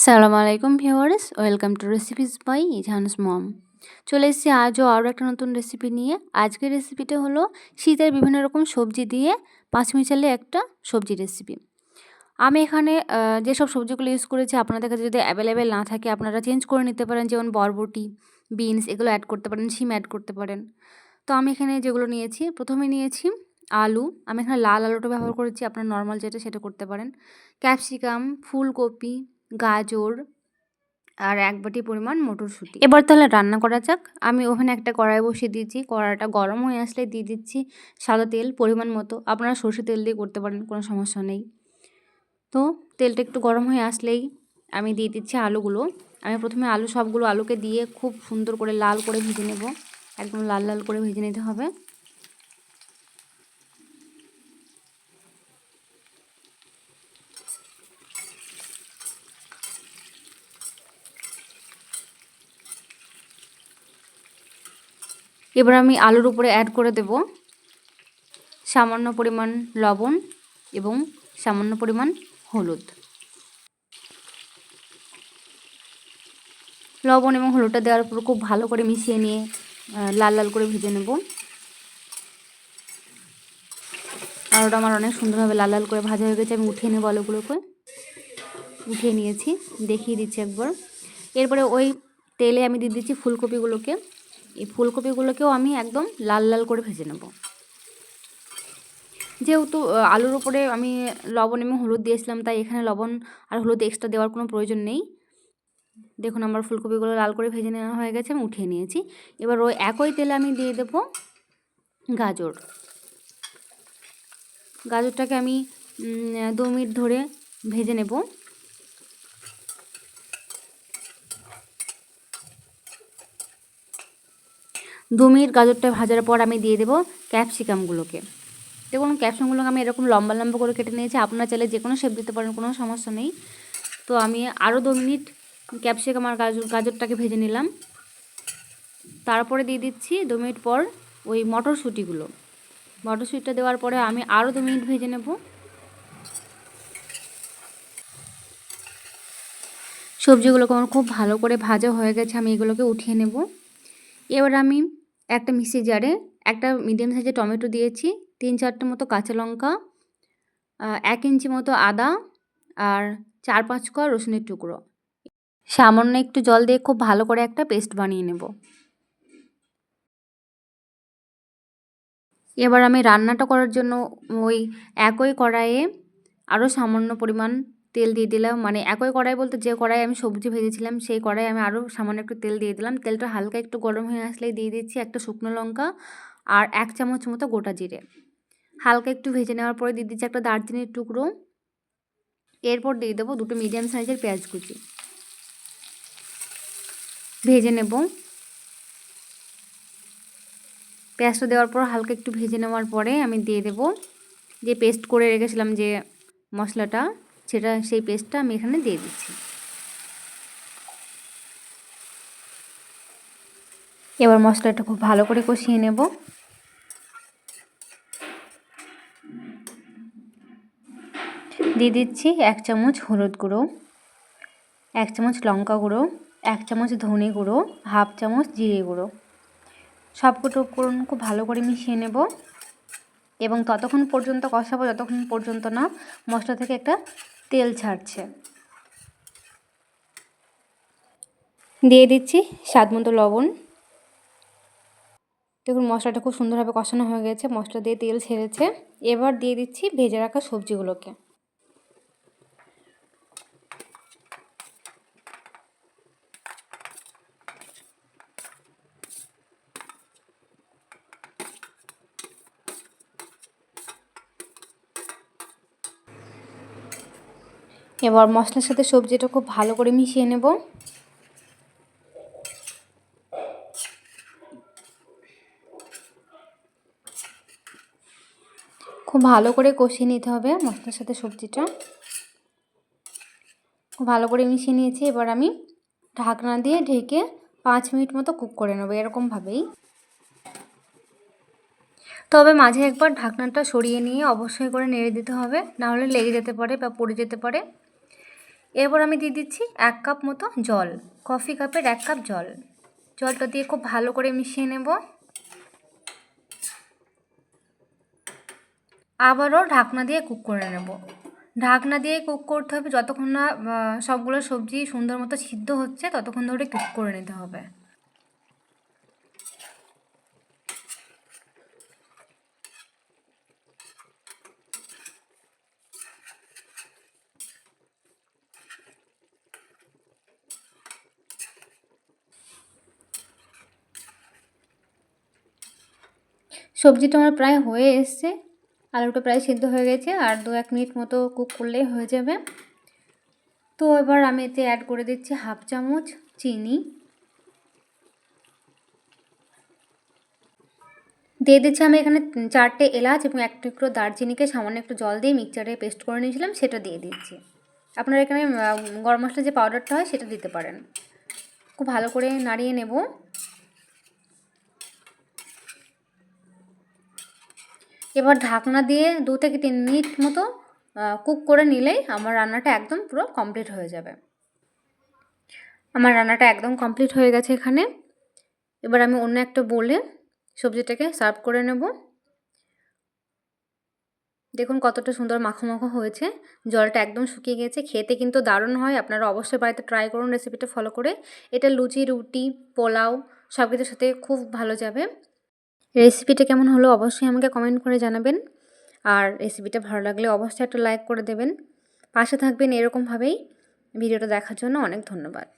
সালাম আলাইকুম viewers, welcome to recipes by Ijahan's mom. চলে এসেছি আজও আরও একটা নতুন রেসিপি নিয়ে। আজকের রেসিপিটা হলো শীতের বিভিন্ন রকম সবজি দিয়ে পাঁচমিশালি একটা সবজি রেসিপি। আমি এখানে যেসব সবজিগুলো ইউজ করেছি আপনাদের কাছে যদি অ্যাভেলেবেল না থাকে আপনারা চেঞ্জ করে নিতে পারেন, যেমন বরবটি, বিনস এগুলো অ্যাড করতে পারেন, শিম অ্যাড করতে পারেন। তো আমি এখানে যেগুলো নিয়েছি, প্রথমে নিয়েছি আলু। আমি এখানে লাল আলুটা ব্যবহার করেছি, আপনার নর্মাল যেটা সেটা করতে পারেন। ক্যাপসিকাম, ফুলকপি, গাজর আর ১ বাটি পরিমাণ মটরশুঁটি। এবার তাহলে রান্না করা যাক। আমি ওভেনে একটা কড়াই বসিয়ে দিয়েছি। কড়াইটা গরম হয়ে আসলে দিয়ে দিচ্ছি সাদা তেল পরিমাণ মতো। আপনারা সরষের তেল দিয়ে করতে পারেন, কোনো সমস্যা নেই। তো তেলটা একটু গরম হয়ে আসলেই আমি দিয়ে দিচ্ছি আলুগুলো। আমি প্রথমে সবগুলো আলুকে দিয়ে খুব সুন্দর করে লাল করে ভেজে নেব। একদম লাল লাল করে ভেজে নিতে হবে। এবার আমি আলুর উপরে অ্যাড করে দেব সামান্য পরিমাণ লবণ এবং সামান্য পরিমাণ হলুদ। লবণ এবং হলুদটা দেওয়ার পর খুব ভালো করে মিশিয়ে নিয়ে লাল লাল করে ভেজে নেব। আলুটা আমার অনেক সুন্দরভাবে লাল লাল করে ভাজা হয়ে গেছে। আমি উঠিয়ে নেব আলুগুলোকে। উঠিয়ে নিয়েছি, দেখিয়ে দিচ্ছি একবার। এরপরে ওই তেলে আমি দিয়ে দিচ্ছি ফুলকপিগুলোকে। এই ফুলকপিগুলোকেও আমি একদম লাল লাল করে ভেজে নেব। যেহেতু আলুর উপরে আমি লবণ এবং হলুদ দিয়েছিলাম, তাই এখানে লবণ আর হলুদ এক্সট্রা দেওয়ার কোনো প্রয়োজন নেই। দেখুন আমার ফুলকপিগুলো লাল করে ভেজে নেওয়া হয়ে গেছে, আমি উঠিয়ে নিয়েছি। এবার ওই একই তেলে আমি দিয়ে দেব গাজর। গাজরটাকে আমি 2 মিনিট ধরে ভেজে নেব। দু মিনিট গাজরটা ভাজার পর আমি দিয়ে দেব ক্যাপসিকামগুলোকে। দেখুন ক্যাপসিকামগুলোকে আমি এরকম লম্বা লম্বা করে কেটে নিয়েছি। আপনারা চাইলে যে কোনো শেপ দিতে পারেন, কোনো সমস্যা নেই। তো আমি আরও 2 মিনিট ক্যাপসিকাম আর গাজরটাকে ভেজে নিলাম। তারপরে দিয়ে দিচ্ছি 2 মিনিট পর ওই মটরশুঁটিগুলো। মটরশুঁটিটা দেওয়ার পরে আমি আরও 2 মিনিট ভেজে নেব। সবজিগুলোকে আমার খুব ভালো করে ভাজা হয়ে গেছে, আমি এগুলোকে উঠিয়ে নেব। এবার আমি একটা মিক্সি জারে একটা মিডিয়াম সাইজের টমেটো দিয়েছি, 3-4টে মতো কাঁচা লঙ্কা, 1 ইঞ্চি মতো আদা আর 4-5 কোয়া রসুনের টুকরো। সামান্য একটু জল দিয়ে খুব ভালো করে একটা পেস্ট বানিয়ে নেব। এবার আমি রান্নাটা করার জন্য ওই একই কড়াইয়ে আরও সামান্য পরিমাণ তেল দিয়ে দিলাম। মানে একই কড়াই বলতে যে কড়াইয়ে আমি সবজি ভেজেছিলাম সেই কড়াইয়ে আমি আরও সামান্য একটু তেল দিয়ে দিলাম। তেলটা হালকা একটু গরম হয়ে আসলেই দিয়ে দিচ্ছি একটা শুকনো লঙ্কা আর 1 চামচ মতো গোটা জিরে। হালকা একটু ভেজে নেওয়ার পরে দিয়ে দিচ্ছি একটা দারচিনির টুকরো। এরপর দিয়ে দেবো 2টো মিডিয়াম সাইজের পেঁয়াজ কুচি। ভেজে নেব। পেঁয়াজটা দেওয়ার পর হালকা একটু ভেজে নেওয়ার পরে আমি দিয়ে দেব যে পেস্ট করে রেখেছিলাম যে মশলাটা, সেই পেস্টটা আমি এখানে দিয়ে দিচ্ছি। এবার মশলাটা খুব ভালো করে কষিয়ে নেব। দিয়ে দিচ্ছি 1 চামচ হলুদ গুঁড়ো, 1 চামচ লঙ্কা গুঁড়ো, 1 চামচ ধনে গুঁড়ো, হাফ চামচ জিরে গুঁড়ো। সবকটা উপকরণ খুব ভালো করে মিশিয়ে নেব এবং ততক্ষণ পর্যন্ত কষাবো যতক্ষণ পর্যন্ত না মশলা থেকে একটা তেল ছাড়ছে। দিয়ে দিচ্ছি স্বাদ মতো লবণ। দেখুন মশলাটা খুব সুন্দরভাবে কষানো হয়ে গেছে, মশলা দিয়ে তেল ছেড়েছে। এবার দিয়ে দিচ্ছি ভেজে রাখা সবজিগুলোকে। এবার মশলার সাথে সবজিটা খুব ভালো করে মিশিয়ে নেব। খুব ভালো করে কষিয়ে নিতে হবে মশলার সাথে সবজিটা। খুব ভালো করে মিশিয়ে নিয়েছি। এবার আমি ঢাকনা দিয়ে ঢেকে 5 মিনিট মতো কুক করে নেব এরকমভাবেই। তবে মাঝে একবার ঢাকনাটা সরিয়ে নিয়ে অবশ্যই করে নেড়ে দিতে হবে, নাহলে লেগে যেতে পারে বা পড়ে যেতে পারে। এরপর আমি দিয়ে দিচ্ছি 1 কাপ মতো জল, কফি কাপের 1 কাপ জল। জলটা দিয়ে খুব ভালো করে মিশিয়ে নেব। আবারও ঢাকনা দিয়ে কুক করে নেব। ঢাকনা দিয়ে কুক করতে হবে যতক্ষণ না সবগুলো সবজি সুন্দর মতো সিদ্ধ হচ্ছে, ততক্ষণ ধরে কুক করে নিতে হবে। সবজিটা আমার প্রায় হয়ে এসছে, আলুটা প্রায় সিদ্ধ হয়ে গেছে, আর 2-1 মিনিট মতো কুক করলেই হয়ে যাবে। তো এবার আমি এতে অ্যাড করে দিচ্ছি 1/2 চামচ চিনি, দিয়ে দিচ্ছি আমি এখানে 4টে এলাচ এবং 1 টুকরো দারচিনিকে সামান্য একটু জল দিয়ে মিক্সচারে পেস্ট করে নিয়েছিলাম, সেটা দিয়ে দিচ্ছি। আপনারা এখানে গরম মশলা যে পাউডারটা হয় সেটা দিতে পারেন। খুব ভালো করে নাড়িয়ে নেব। এবার ঢাকনা দিয়ে 2 থেকে 3 মিনিট মতো কুক করে নিলেই আমার রান্নাটা একদম পুরো কমপ্লিট হয়ে যাবে। আমার রান্নাটা একদম কমপ্লিট হয়ে গেছে এখানে। এবার আমি অন্য একটা বোলে সবজিটাকে সার্ভ করে নেব। দেখুন কতটা সুন্দর মাখো মাখো হয়েছে, জলটা একদম শুকিয়ে গেছে। খেতে কিন্তু দারুণ হয়, আপনারা অবশ্যই বাড়িতে ট্রাই করুন রেসিপিটা ফলো করে। এটা লুচি, রুটি, পোলাও সব কিছুর সাথে খুব ভালো যাবে। রেসিপিটা কেমন হলো অবশ্যই আমাকে কমেন্ট করে জানাবেন, আর রেসিপিটা ভালো লাগলে অবশ্যই একটা লাইক করে দেবেন। পাশে থাকবেন এরকমভাবেই। ভিডিওটা দেখার জন্য অনেক ধন্যবাদ।